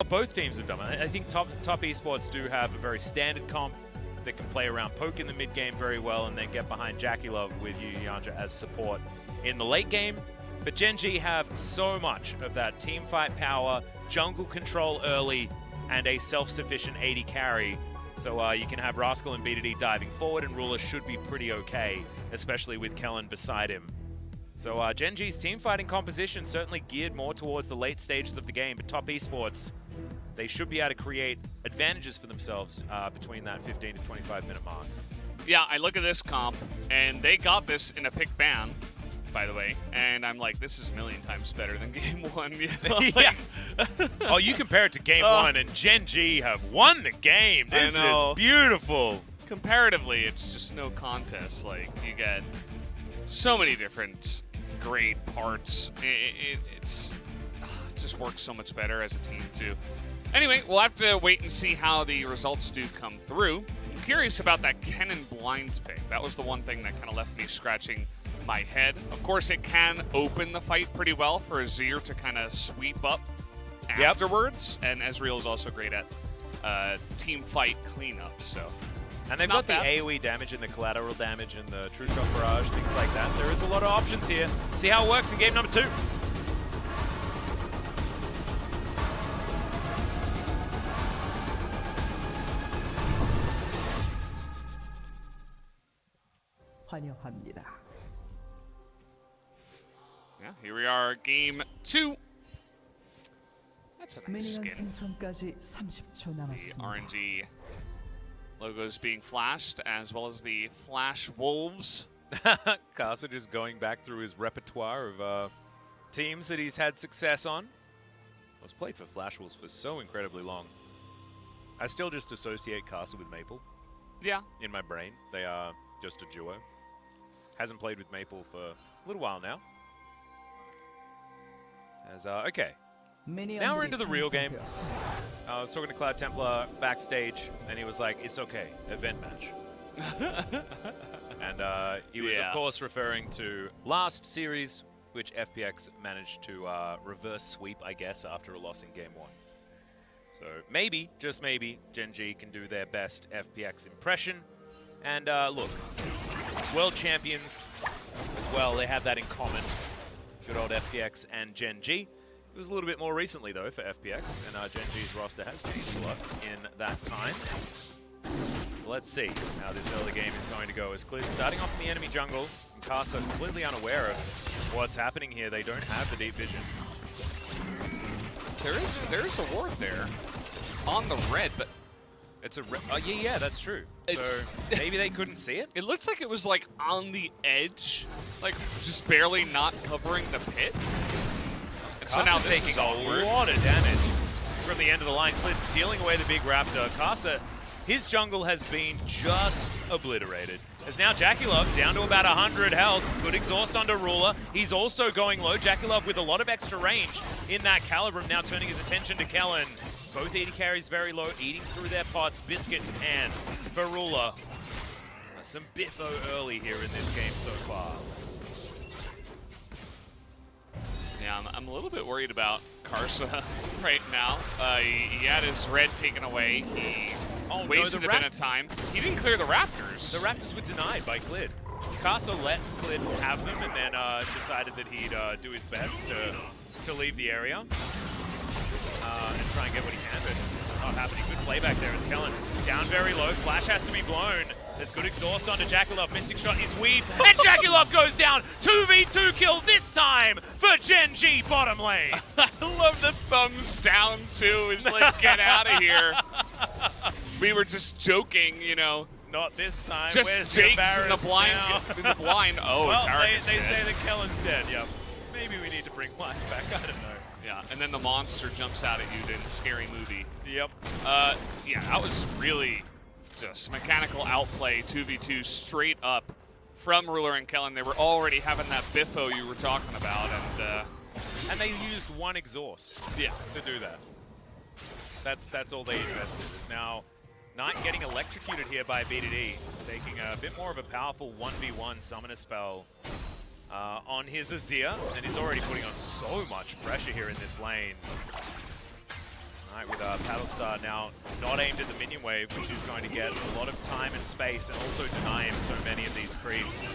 both teams have done it. I think top Esports do have a very standard comp that can play around poke in the mid game very well and then get behind Jackie Love with Yu Yanja as support in the late game. But Gen G have so much of that team fight power, jungle control early, and a self-sufficient AD carry. So you can have Rascal and BDD diving forward, and Ruler should be pretty okay, especially with Kellen beside him. So Gen G's team fighting composition certainly geared more towards the late stages of the game, but top Esports, they should be able to create advantages for themselves between that 15 to 25-minute mark. Yeah, I look at this comp, and they got this in a pick ban, by the way, and I'm like, this is a million times better than Game 1. You know? Yeah. Oh, you compare it to Game 1, and Gen G have won the game. This is beautiful. Comparatively, it's just no contest. Like, you get so many different great parts. It just works so much better as a team, too. Anyway, we'll have to wait and see how the results do come through. I'm curious about that Kennen Blinds pick. That was the one thing that kind of left me scratching my head. Of course, it can open the fight pretty well for Azir to kind of sweep up afterwards, and Ezreal is also great at team fight cleanup, so. And they've got the AoE damage and the collateral damage and the True Shot Barrage, things like that. There is a lot of options here. See how it works in game number 2. 환영합니다. Yeah, here we are, game 2. That's a nice 미니언 skin. 생성까지 30초 The 남았습니다. RNG logos being flashed, as well as the Flash Wolves. Carson just going back through his repertoire of teams that he's had success on. I was played for Flash Wolves for so incredibly long. I still just associate Carson with Maple. Yeah. In my brain. They are just a duo. Hasn't played with Maple for a little while now. Okay. Now we're into the real game. I was talking to Cloud Templar backstage, and he was like, it's okay, event match. And he was, of course, referring to last series, which FPX managed to reverse sweep, I guess, after a loss in Game 1. So maybe, just maybe, Gen G can do their best FPX impression. And look, world champions as well, they have that in common. Good old FPX and Gen G. It was a little bit more recently, though, for FPX, and Gen G's roster has changed a lot in that time. Let's see how this early game is going to go. As Clid starting off in the enemy jungle, and Casa completely unaware of what's happening here. They don't have the deep vision. There is a ward there on the red, but it's a yeah, that's true. So maybe they couldn't see it? It looks like it was like on the edge, like just barely not covering the pit. So now this is a lot of damage from the end of the line. Clid stealing away the big Raptor. Casa, his jungle has been just obliterated. As now Jackie Love down to about 100 health. Good exhaust onto Ruler. He's also going low. Jackie Love with a lot of extra range in that Calibrum, now turning his attention to Kellen. Both AD carries very low, eating through their pots. Biscuit in hand for Ruler. Some biffo early here in this game so far. Yeah, I'm a little bit worried about Karsa right now. He had his red taken away. He wasted a bit of time. He didn't clear the Raptors. The Raptors were denied by Clid. Karsa let Clid have them and then decided that he'd do his best to leave the area and try and get what he can, but it's not happening. Good playback there as Kellen down very low. Flash has to be blown. There's good exhaust onto Jackalov. Mystic Shot is weaved, and Jackalov goes down. 2v2 kill this time for Gen G bottom lane. I love the thumbs down too. It's like, get out of here. We were just joking, you know. Not this time. Just Where's Jake's in the blind. Now? In the blind. Oh, well, Tarek they say that Kellen's dead. Yep. Maybe we need to bring life back. I don't know. Yeah, and then the monster jumps out at you in a scary movie. Yep. Yeah, that was really just mechanical outplay, 2v2 straight up from Ruler and Kellen. They were already having that biffo you were talking about, and they used one exhaust. Yeah, to do that. That's all they invested. Now, Knight getting electrocuted here by BDD, taking a bit more of a powerful 1v1 summoner spell on his Azir, and he's already putting on so much pressure here in this lane. Right, with Paddlestar now not aimed at the minion wave, which is going to get a lot of time and space and also deny him so many of these creeps.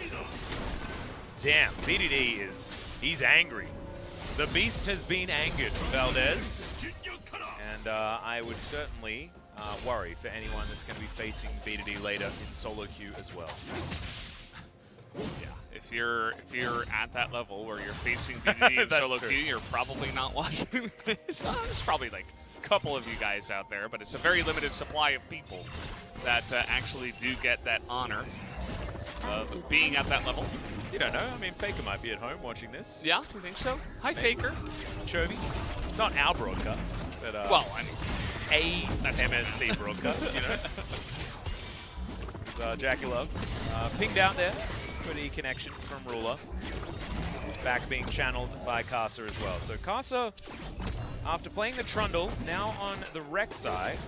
Damn, BDD he's angry. The beast has been angered, Valdez. And I would certainly worry for anyone that's going to be facing BDD later in solo queue as well. Yeah, if you're at that level where you're facing BDD in solo queue, you're probably not watching this. There's probably like a couple of you guys out there, but it's a very limited supply of people that actually do get that honor of being at that level. You don't know. I mean, Faker might be at home watching this. Yeah, you think so? Hi, Maybe. Faker. Chovy. Not our broadcast, but well, I mean, a MSC broadcast, you know. Jackie Love pinged out there. Pretty connection from Ruler. Back being channeled by Kasa as well. So Kasa, after playing the Trundle, now on the Rex side.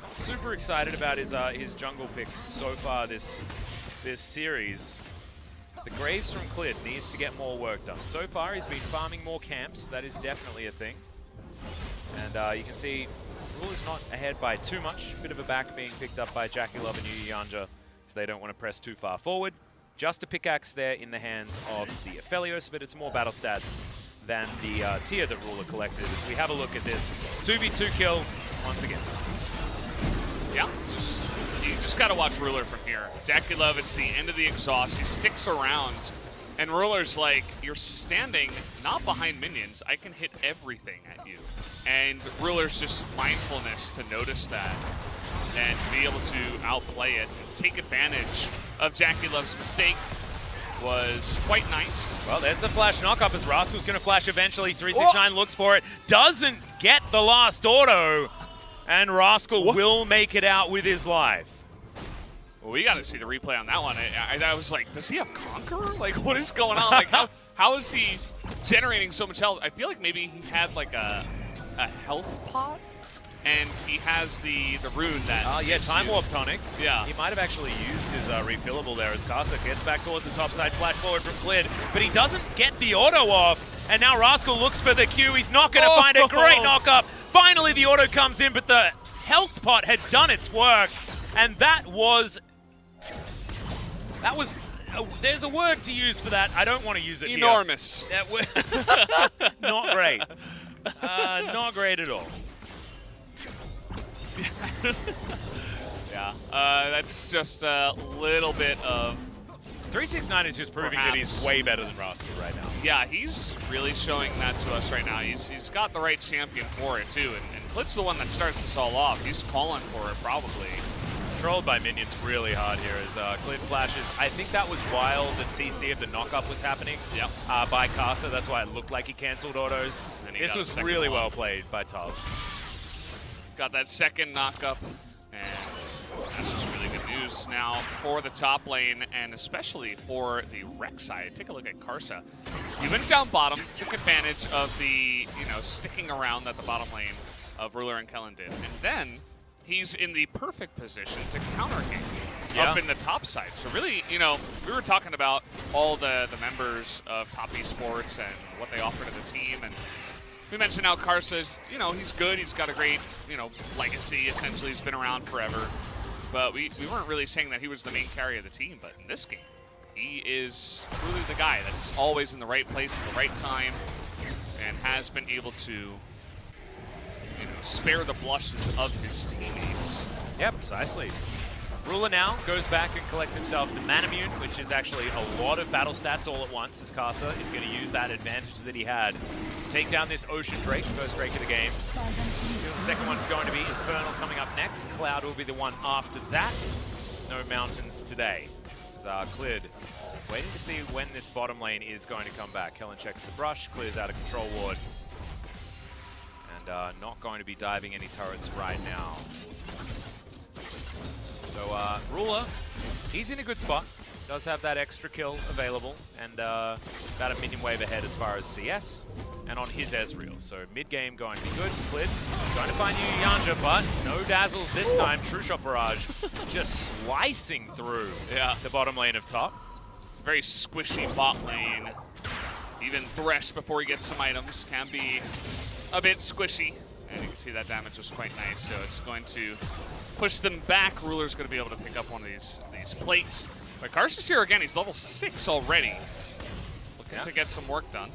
Not super excited about his jungle picks so far this series. The Graves from Clid needs to get more work done. So far, he's been farming more camps. That is definitely a thing. And you can see Ruler's not ahead by too much. Bit of a back being picked up by Jackie Love and Yu Yanja, so they don't want to press too far forward. Just a pickaxe there in the hands of the Aphelios, but it's more battle stats than the tier that Ruler collected. As we have a look at this 2v2 kill once again. yeah, you just got to watch Ruler from here. Jackie Love, it's the end of the exhaust. He sticks around, and Ruler's like, you're standing not behind minions. I can hit everything at you. And Ruler's just mindfulness to notice that and to be able to outplay it and take advantage of Jackie Love's mistake was quite nice. Well, there's the flash knock-up as Rascal's going to flash eventually. 369 looks for it. Doesn't get the last auto. And Rascal will make it out with his life. Well, we got to see the replay on that one. I was like, does he have Conqueror? Like, what is going on? Like, how is he generating so much health? I feel like maybe he had like a health pot, and he has the rune that. Yeah, Time Warp Tonic. Yeah. He might have actually used his refillable there as Kasa gets back towards the top side, flash forward from Clid, but he doesn't get the auto off. And now Rascal looks for the Q. He's not going to find a great knock-up. Finally, the auto comes in, but the health pot had done its work. And that was... there's a word to use for that. I don't want to use it enormous. Here. Not great. Not great at all. Yeah, that's just a little bit of... 369 is just proving that he's way better than Rascal right now. Yeah, he's really showing that to us right now. He's got the right champion for it, too. And Clid's the one that starts this all off. He's calling for it, probably. Controlled by minions really hard here as Clid flashes. I think that was while the CC of the knock-up was happening by Kasa. That's why it looked like he cancelled autos. This was really well played by Taj. Got that second knock-up, and that's just really good news now for the top lane, and especially for the Rex side. Take a look at Karsa. He went down bottom, took advantage of the, sticking around at the bottom lane of Ruler and Kellen did. And then he's in the perfect position to counter game up in the top side. So really, we were talking about all the members of Top Esports and what they offer to the team, and we mentioned how Karsa's, he's good. He's got a great, legacy. Essentially, he's been around forever. But we weren't really saying that he was the main carry of the team. But in this game, he is truly the guy that's always in the right place at the right time and has been able to, spare the blushes of his teammates. Yeah, precisely. Ruler now goes back and collects himself the Manamune, which is actually a lot of battle stats all at once, as Kasa is going to use that advantage that he had to take down this Ocean Drake, first Drake of the game. The second one's going to be Infernal coming up next. Cloud will be the one after that. No mountains today. As Clid waiting to see when this bottom lane is going to come back. Kellen checks the brush, clears out a control ward. And not going to be diving any turrets right now. So Ruler, he's in a good spot. Does have that extra kill available, and about a minion wave ahead as far as CS, and on his Ezreal. So mid-game going to be good. Clid going to find Yu Yanja, but no dazzles this time. True Shot Barrage just slicing through the bottom lane of top. It's a very squishy bot lane. Even Thresh, before he gets some items, can be a bit squishy. and you can see that damage was quite nice. So it's going to push them back. Ruler's going to be able to pick up one of these plates. But Karsa's here again. He's level 6 already. Looking to get some work done.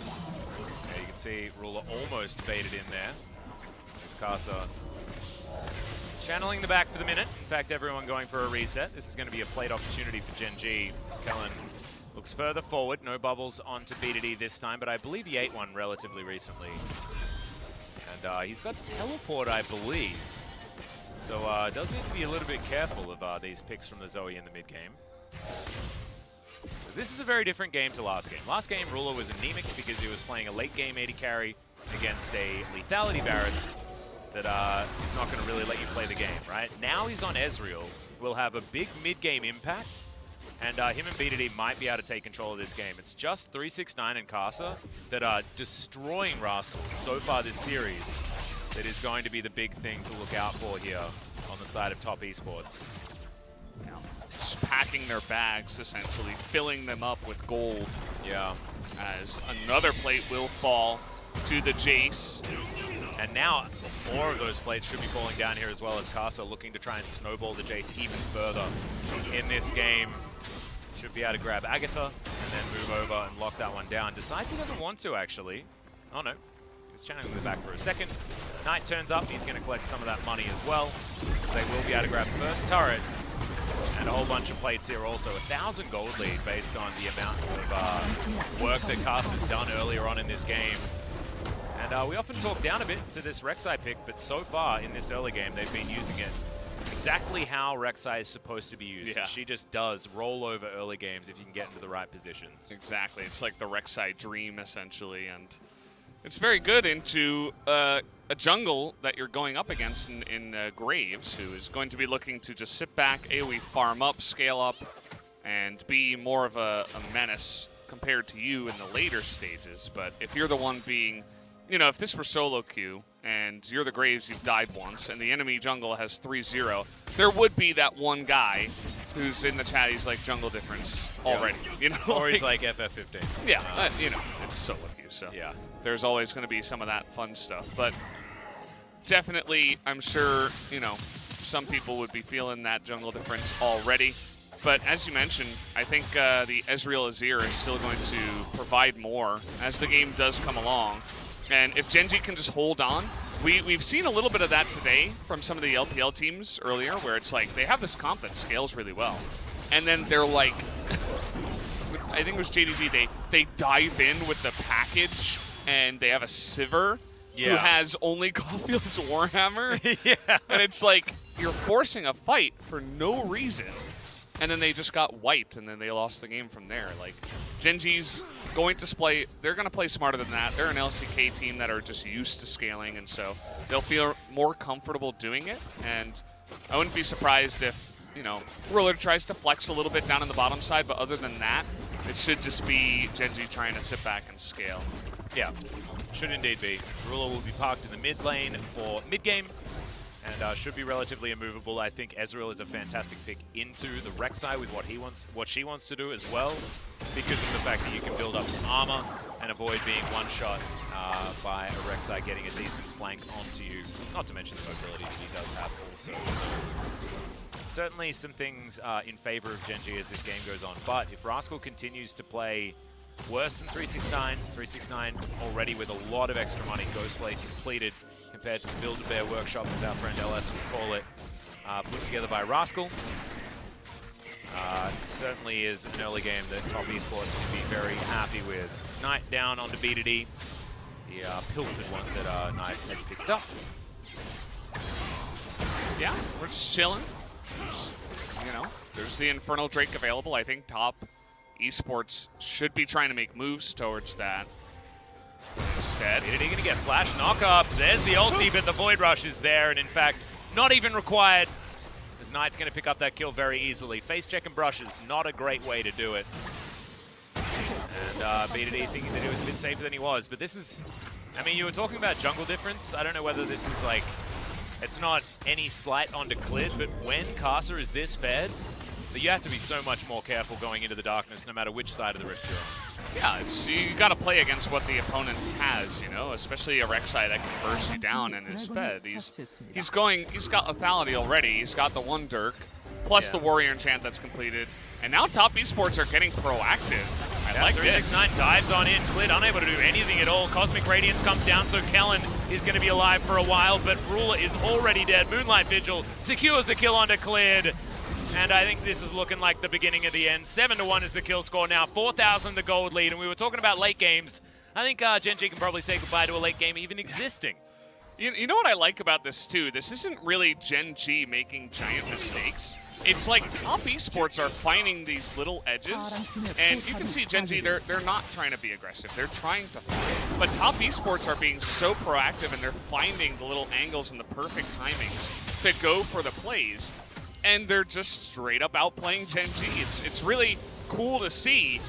Yeah, you can see Ruler almost baited in there. There's Karsa channeling the back for the minute. In fact, everyone going for a reset. This is going to be a plate opportunity for Gen G. Kellen looks further forward. No bubbles onto BDD this time, but I believe he ate one relatively recently. And he's got teleport, I believe. So does need to be a little bit careful of these picks from the Zoe in the mid game. This is a very different game to last game. Last game, Ruler was anemic because he was playing a late game AD carry against a lethality Varus that is not going to really let you play the game, right? Now he's on Ezreal, will have a big mid-game impact, and him and BDD might be able to take control of this game. It's just 369 and Karsa that are destroying Rascal so far this series. That is going to be the big thing to look out for here on the side of top esports. Just packing their bags, essentially, filling them up with gold. Yeah. As another plate will fall to the Jace. And now, more of those plates should be falling down here as well, as Karsa looking to try and snowball the Jace even further in this game. Should be able to grab Agatha and then move over and lock that one down. Decides he doesn't want to, actually. Oh, no. He's channeling the back for a second. Knight turns up. He's going to collect some of that money as well. They will be able to grab the first turret. And a whole bunch of plates here also. 1,000 gold lead based on the amount of work that Karsa's done earlier on in this game. And we often talk down a bit to this Rek'Sai pick, but so far in this early game, they've been using it exactly how Rek'Sai is supposed to be used. Yeah. She just does roll over early games if you can get into the right positions. Exactly. It's like the Rek'Sai dream, essentially. And it's very good into a jungle that you're going up against in Graves, who is going to be looking to just sit back, AoE farm up, scale up, and be more of a menace compared to you in the later stages. But if you're the one being, you know, if this were solo queue and you're the Graves, you've died once, and the enemy jungle has 3-0, there would be that one guy who's in the chat, he's like jungle difference already, you know? Or he's like FF15. Yeah, you know, it's solo queue, so yeah. There's always going to be some of that fun stuff. But definitely, I'm sure, you know, some people would be feeling that jungle difference already. But as you mentioned, I think the Ezreal Azir is still going to provide more as the game does come along. And if Gen G can just hold on, we've seen a little bit of that today from some of the LPL teams earlier, where it's like they have this comp that scales really well. And then they're like, I think it was JDG, they dive in with the package, and they have a Sivir who has only Caulfield's Warhammer. Yeah. And it's like, you're forcing a fight for no reason. And then they just got wiped, and then they lost the game from there. Like, Gen G's going to play, they're going to play smarter than that. They're an LCK team that are just used to scaling, and so they'll feel more comfortable doing it. And I wouldn't be surprised if, you know, Ruler tries to flex a little bit down in the bottom side, but other than that, it should just be Gen G trying to sit back and scale. Yeah, should indeed be. Ruler will be parked in the mid lane for mid game, and should be relatively immovable. I think Ezreal is a fantastic pick into the Rek'Sai with what she wants to do as well, because of the fact that you can build up some armor and avoid being one-shot by a Rek'Sai getting a decent flank onto you. Not to mention the mobility that he does have also. So certainly some things in favor of Gen G as this game goes on. But if Rascal continues to play worse than 369, 369 already with a lot of extra money, Ghostblade completed compared to the Build-A-Bear Workshop, as our friend LS would call it, put together by Rascal. Certainly is an early game that top esports can be very happy with. Knight down onto BDD. The pilfered ones that Knight had picked up. Yeah, we're just chilling. You know, there's the Infernal Drake available. I think top esports should be trying to make moves towards that. Instead, BDD gonna get flash knock up. There's the ulti, but the Void Rush is there, and in fact, not even required. As Knight's gonna pick up that kill very easily. Face check and brush is not a great way to do it. And BDD thinking that he was a bit safer than he was, but this is, I mean, you were talking about jungle difference. I don't know whether this is like, it's not any slight onto Clid, but when Karsa is this fed, you have to be so much more careful going into the darkness, no matter which side of the rift you're on. Yeah, you got to play against what the opponent has, you know, especially a Rek'Sai that can burst you down and is fed. He's got lethality already. He's got the one Dirk, plus the Warrior Enchant that's completed. And now top esports are getting proactive. I like this. 369 dives on in, Clid unable to do anything at all. Cosmic Radiance comes down, so Kellen is going to be alive for a while, but Ruler is already dead. Moonlight Vigil secures the kill onto Clid. And I think this is looking like the beginning of the end. 7-1 is the kill score now. 4,000 the gold lead. And we were talking about late games. I think Gen G can probably say goodbye to a late game even existing. You know what I like about this too? This isn't really Gen G making giant mistakes. It's like top esports are finding these little edges, and you can see Gen G, they're not trying to be aggressive. They're trying to fight. But top esports are being so proactive, and they're finding the little angles and the perfect timings to go for the plays. And they're just straight up outplaying Gen G. It's really cool to see.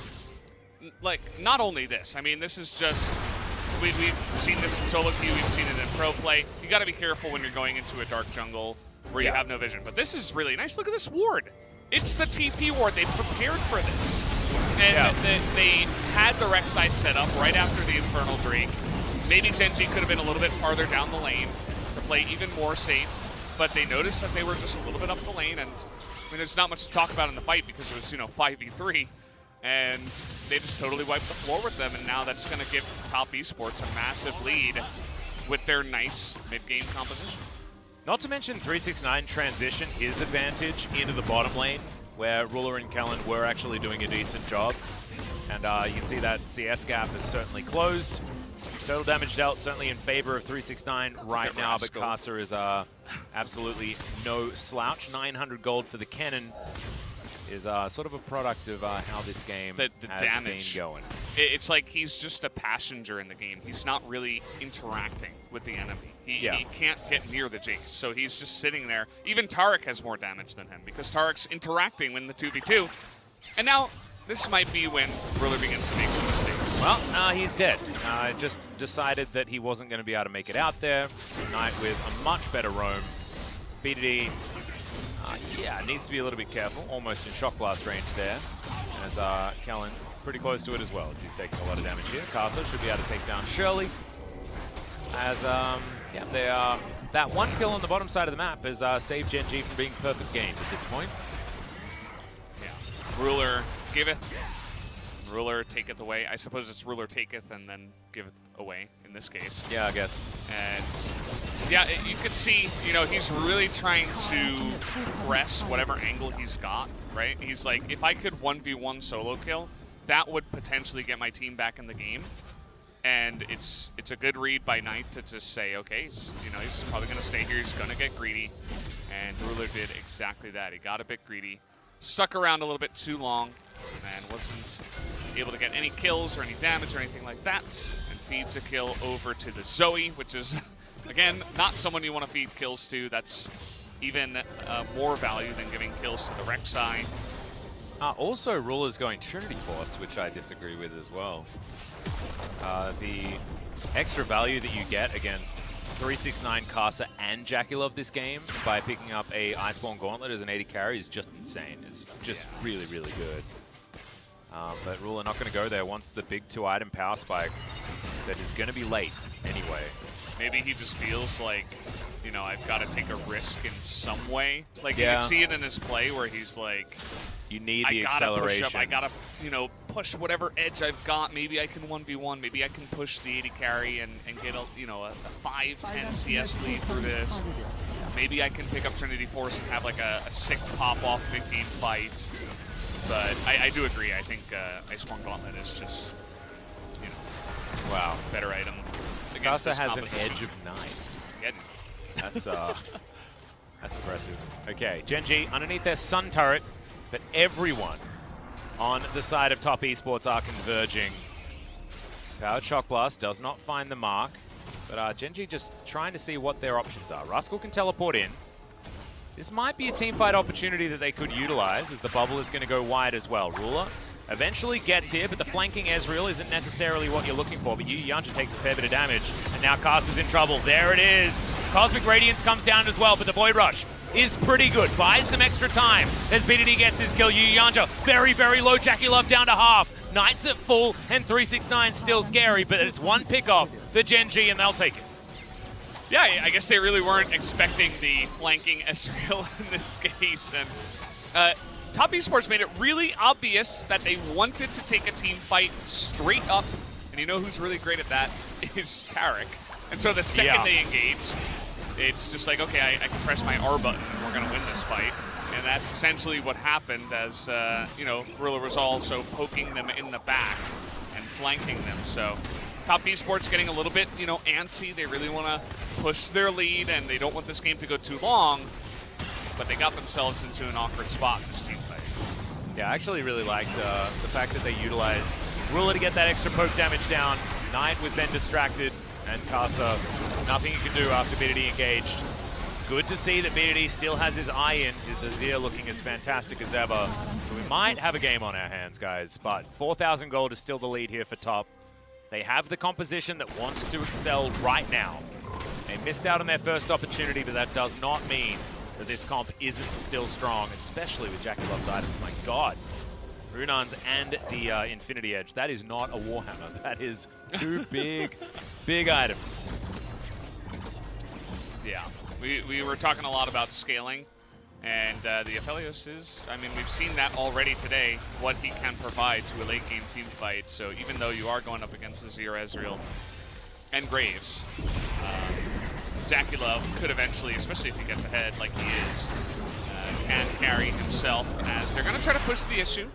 Like, not only this. I mean, this is just... We've seen this in solo queue, we've seen it in pro play. You got to be careful when you're going into a dark jungle where you have no vision. But this is really nice. Look at this ward. It's the TP ward. They prepared for this. And they had the Rek'Sai set up right after the Infernal Drake. Maybe Gen G could have been a little bit farther down the lane to play even more safe. But they noticed that they were just a little bit up the lane. And I mean, there's not much to talk about in the fight because it was, 5v3. And they just totally wiped the floor with them, and now that's going to give top esports a massive lead with their nice mid-game composition. Not to mention 369 transition his advantage into the bottom lane, where Ruler and Kellen were actually doing a decent job. And you can see that CS gap is certainly closed. Total damage dealt certainly in favor of 369 right now, but Casa is absolutely no slouch. 900 gold for the cannon is sort of a product of how this game has damage been going. It's like he's just a passenger in the game. He's not really interacting with the enemy. He can't get near the Jace, so he's just sitting there. Even Taric has more damage than him because Taric's interacting in the 2v2. And now this might be when Ruler begins to make some mistakes. Well, he's dead. Just decided that he wasn't going to be able to make it out there. Knight with a much better roam. BDD, needs to be a little bit careful. Almost in Shock Blast range there. As Kellen pretty close to it as well, as he's taking a lot of damage here. Casa should be able to take down Shirley. As, they are... That one kill on the bottom side of the map has saved Gen G from being perfect game at this point. Yeah. Ruler giveth, Ruler taketh away. I suppose it's Ruler taketh and then giveth away in this case. Yeah, I guess. And yeah, you could see, he's really trying to press whatever angle he's got, right? He's like, if I could 1v1 solo kill, that would potentially get my team back in the game. And it's a good read by Knight to just say, okay, he's probably going to stay here. He's going to get greedy. And Ruler did exactly that. He got a bit greedy. Stuck around a little bit too long and wasn't able to get any kills or any damage or anything like that. And feeds a kill over to the Zoe, which is, again, not someone you want to feed kills to. That's even more value than giving kills to the Rek'Sai. Also, Ruler's going Trinity Force, which I disagree with as well. The extra value that you get against 369 Casa and Jackulov this game by picking up a Iceborne Gauntlet as an 80 carry is just insane. It's just really, really good. But Ruler not going to go there once the big 2-item power spike that is going to be late anyway. Maybe he just feels like, I've got to take a risk in some way. Like, you can see it in his play where he's like, you need the acceleration. I gotta, push whatever edge I've got. Maybe I can 1v1. Maybe I can push the 80 carry and get a 5-10 CS lead through this. Maybe I can pick up Trinity Force and have like a sick pop-off mid-game fight. But I do agree. I think Iceborne Gauntlet is just, better item. Casa has an edge of 9. Yeah. That's impressive. Okay, Gen G underneath their Sun turret, but everyone on the side of top esports are converging. Powered Shock Blast does not find the mark, but Gen G just trying to see what their options are. Rascal can teleport in. This might be a teamfight opportunity that they could utilize, as the bubble is going to go wide as well. Ruler eventually gets here, but the flanking Ezreal isn't necessarily what you're looking for. But Yanja takes a fair bit of damage, and now Caster's in trouble. There it is. Cosmic Radiance comes down as well, but the Void Rush is pretty good. Buys some extra time as BDD gets his kill. Yanja very, very low. Jackulov down to half. Knight's at full, and 369 still scary, but it's one pick off the Gen G, and they'll take it. Yeah, I guess they really weren't expecting the flanking Ezreal in this case. And Top Esports made it really obvious that they wanted to take a team fight straight up. And you know who's really great at that is Tarek. And so the second they engage, it's just like, okay, I can press my R button and we're going to win this fight. And that's essentially what happened as, Ruler was also poking them in the back and flanking them. So Top Esports getting a little bit, antsy. They really want to push their lead, and they don't want this game to go too long. But they got themselves into an awkward spot in this team fight. Yeah, I actually really liked the fact that they utilized Ruler to get that extra poke damage down. Knight was then distracted, and Casa, nothing he could do after BDD engaged. Good to see that BDD still has his eye in. His Azir looking as fantastic as ever. So we might have a game on our hands, guys. But 4,000 gold is still the lead here for Top. They have the composition that wants to excel right now. They missed out on their first opportunity, but that does not mean that this comp isn't still strong, especially with Jackie Love's items. My God. Runans and the Infinity Edge. That is not a Warhammer. That is two big items. Yeah. We were talking a lot about scaling, and the Aphelios is, we've seen that already today, what he can provide to a late game team fight. So even though you are going up against Azir, Ezreal, and Graves, Jackie Love could eventually, especially if he gets ahead like he is, can carry himself, as they're going to try to push the issue.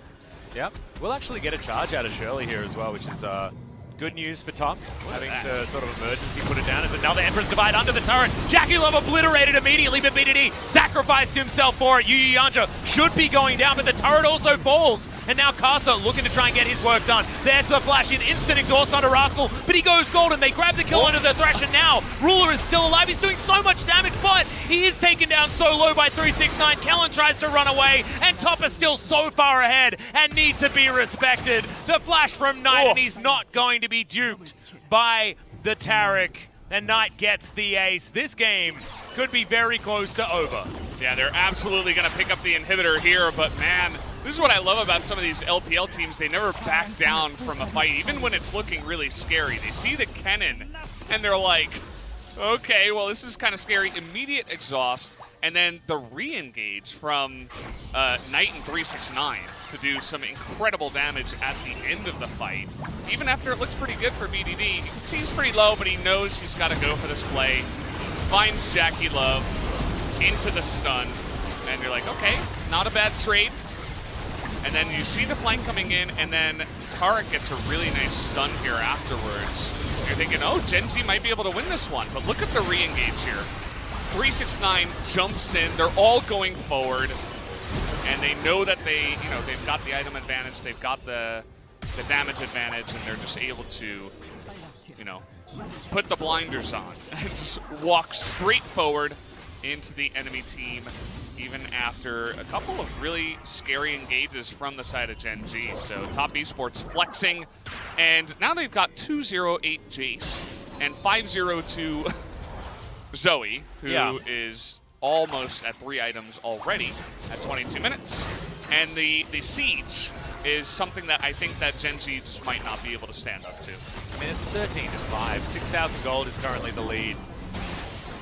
Yep. We'll actually get a charge out of Shirley here as well, which is good news for Top. Having to sort of emergency put it down as another Emperor's Divide under the turret. Jackie Love obliterated immediately, but BDD sacrificed himself for it. Yu Yanja should be going down, but the turret also falls. And now Casa looking to try and get his work done. There's the flash in, instant exhaust onto Rascal, but he goes golden. They grab the kill under the Thresh, and now Ruler is still alive. He's doing so much damage, but he is taken down so low by 369. Kellen tries to run away, and Top is still so far ahead and needs to be respected. The flash from Knight, and he's not going to be duped by the Tarek. And Knight gets the ace. This game could be very close to over. Yeah, they're absolutely going to pick up the inhibitor here, but man, this is what I love about some of these LPL teams. They never back down from a fight, even when it's looking really scary. They see the cannon, and they're like, okay, well, this is kind of scary. Immediate exhaust, and then the re-engage from Knight and 369 to do some incredible damage at the end of the fight. Even after it looks pretty good for BDD, you can see he's pretty low, but he knows he's got to go for this play. Finds Jackie Love into the stun, and you're like, okay, not a bad trade. And then you see the flank coming in, and then Tarek gets a really nice stun here afterwards. You're thinking, oh, Gen Z might be able to win this one, but look at the re-engage here. 369 jumps in, they're all going forward, and they know that they've got the item advantage, they've got the damage advantage, and they're just able to, put the blinders on and just walk straight forward into the enemy team, even after a couple of really scary engages from the side of Gen G. So Top Esports flexing, and now they've got 208 Jace and 502 Zoe, who is almost at 3 items already at 22 minutes. And the Siege is something that I think that Gen G just might not be able to stand up to. It's 13-5. 6,000 gold is currently the lead.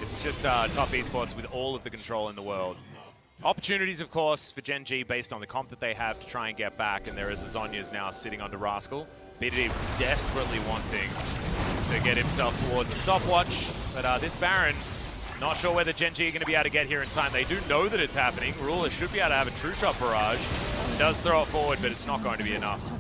It's just Top Esports with all of the control in the world. Opportunities, of course, for Gen G based on the comp that they have to try and get back, and there is a Zonya's now sitting onto Rascal. BDD desperately wanting to get himself towards the stopwatch, but this Baron, not sure whether Gen G are going to be able to get here in time. They do know that it's happening. Ruler should be able to have a true shot barrage. He does throw it forward, but it's not going to be enough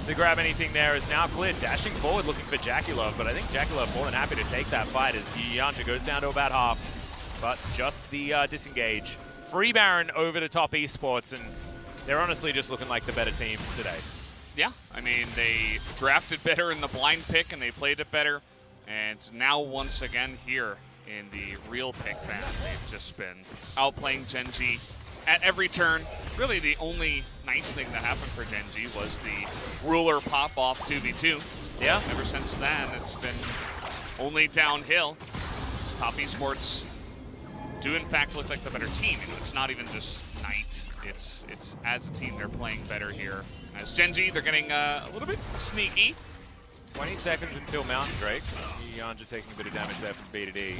to grab anything there. Is now clear, dashing forward looking for Jackie Love, but I think Jackie Love more than happy to take that fight as Yanja goes down to about half, but just the disengage. Free Baron over to Top Esports, and they're honestly just looking like the better team today. Yeah, they drafted better in the blind pick, and they played it better, and now once again here in the real pick ban, they've just been outplaying Gen G at every turn. Really, the only nice thing that happened for Gen G was the Ruler pop-off 2v2. Yeah, ever since then, it's been only downhill. Top Esports do in fact look like the better team. You know, it's not even just Knight. It's as a team they're playing better here. As Gen G, they're getting a little bit sneaky. 20 seconds until Mountain Drake. Yanja taking a bit of damage there from B2D.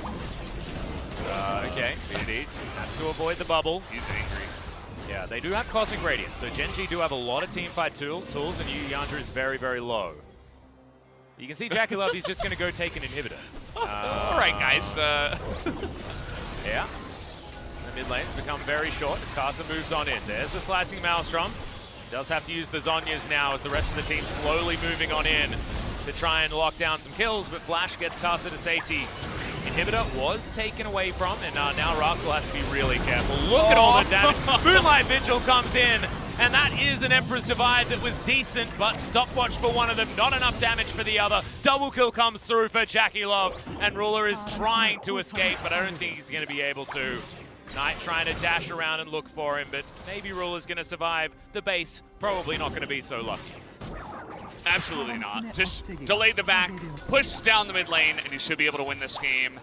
Okay, B2D has to avoid the bubble. He's angry. Yeah, they do have Cosmic Radiance, so Gen G do have a lot of teamfight tools, and Yanja is very, very low. You can see Jackie Love, he's just going to go take an inhibitor. All right, guys. Yeah. The mid lane's become very short as Karsa moves on in. There's the slicing Maelstrom. Does have to use the Zhonyas now as the rest of the team slowly moving on in to try and lock down some kills, but Flash gets Karsa to safety. Inhibitor was taken away from, and now Rascal has to be really careful. Look at all the damage. Moonlight Vigil comes in, and that is an Emperor's Divide that was decent, but stopwatch for one of them, not enough damage for the other. Double kill comes through for Jackie Love, and Ruler is trying to escape, but I don't think he's going to be able to. Knight trying to dash around and look for him, but maybe Ruler's going to survive. The base probably not going to be so lucky. Absolutely not. Just delay the back, push down the mid lane, and you should be able to win this game.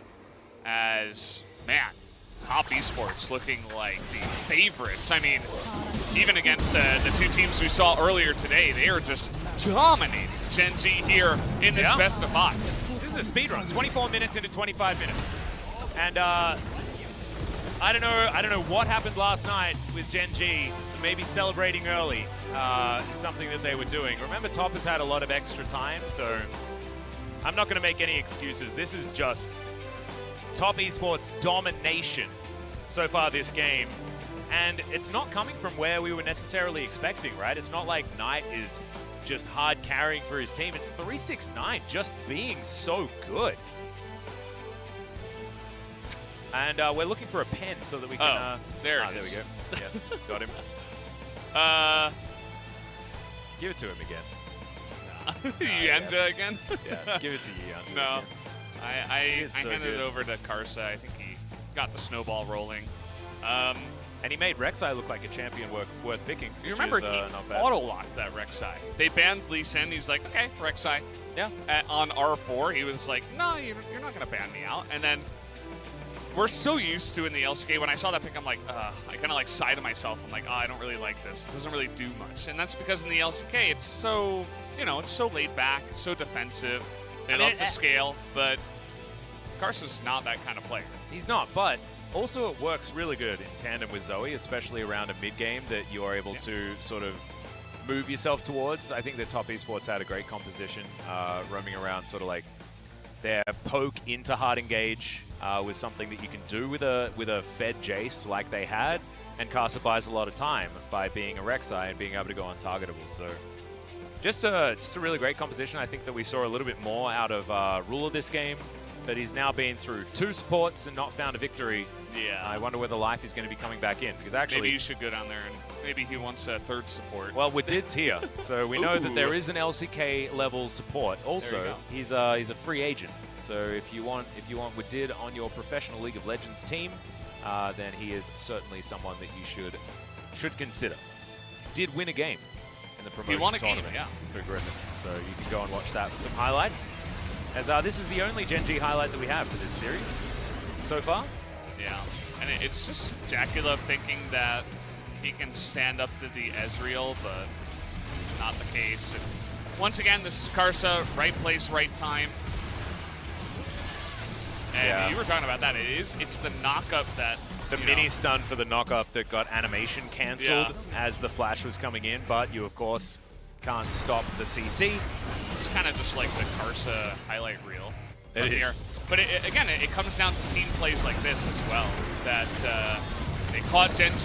As, man, top Esports looking like the favorites. I mean, even against the two teams we saw earlier today, they are just dominating Gen G here in this best of 5. This is a speedrun, 24 minutes into 25 minutes. And I don't know what happened last night with Gen G. Maybe celebrating early is something that they were doing. Remember, Top has had a lot of extra time, so I'm not going to make any excuses. This is just Top Esports domination so far this game. And it's not coming from where we were necessarily expecting, right? It's not like Knight is just hard carrying for his team. It's 369 just being so good. And we're looking for a pen so that we can... there it is. There we go. Yeah, got him. Give it to him again. Yanja again? Yeah, give it to Yanja. No. I so handed good. it over to Karsa. I think he got the snowball rolling. And he made Rek'Sai look like a champion worth picking. You remember he he auto-locked that Rek'Sai. They banned Lee Sin. He's like, okay, Rek'Sai. Yeah. On R4, he was like, no, you're not going to ban me out. And then we're so used to in the LCK, when I saw that pick, I'm like, I kind of like sighed to myself. I'm like, oh, I don't really like this. It doesn't really do much. And that's because in the LCK, it's so, it's so laid back. It's so defensive. They love to scale, but Karsa's not that kind of player. He's not, but also it works really good in tandem with Zoe, especially around a mid-game that you are able to sort of move yourself towards. I think the Top Esports had a great composition, roaming around sort of like their poke into hard engage was something that you can do with a fed Jace like they had, and Karsa buys a lot of time by being a Rek'Sai and being able to go untargetable. So just a really great composition. I think that we saw a little bit more out of Ruler this game, but he's now been through 2 supports and not found a victory. Yeah. I wonder whether Life is going to be coming back in, because actually... Maybe you should go down there and maybe he wants a 3rd support. Well, Wadid's here, so we know that there is an LCK level support. Also, he's a free agent, so if you want Wadid on your professional League of Legends team, then he is certainly someone that you should consider. Did win a game in the promotion tournament for Griffin, so you can go and watch that for some highlights. As this is the only Gen G highlight that we have for this series so far. Yeah, and it's just Jacula thinking that he can stand up to the Ezreal, but not the case. And once again, this is Karsa, right place, right time. And you were talking about that. It's the knock-up that... The mini stun for the knock-up that got animation cancelled as the flash was coming in, but you, of course, can't stop the CC. This is kind of just like the Karsa highlight reel. It is. But again, it comes down to team plays like this as well, that they caught Gen G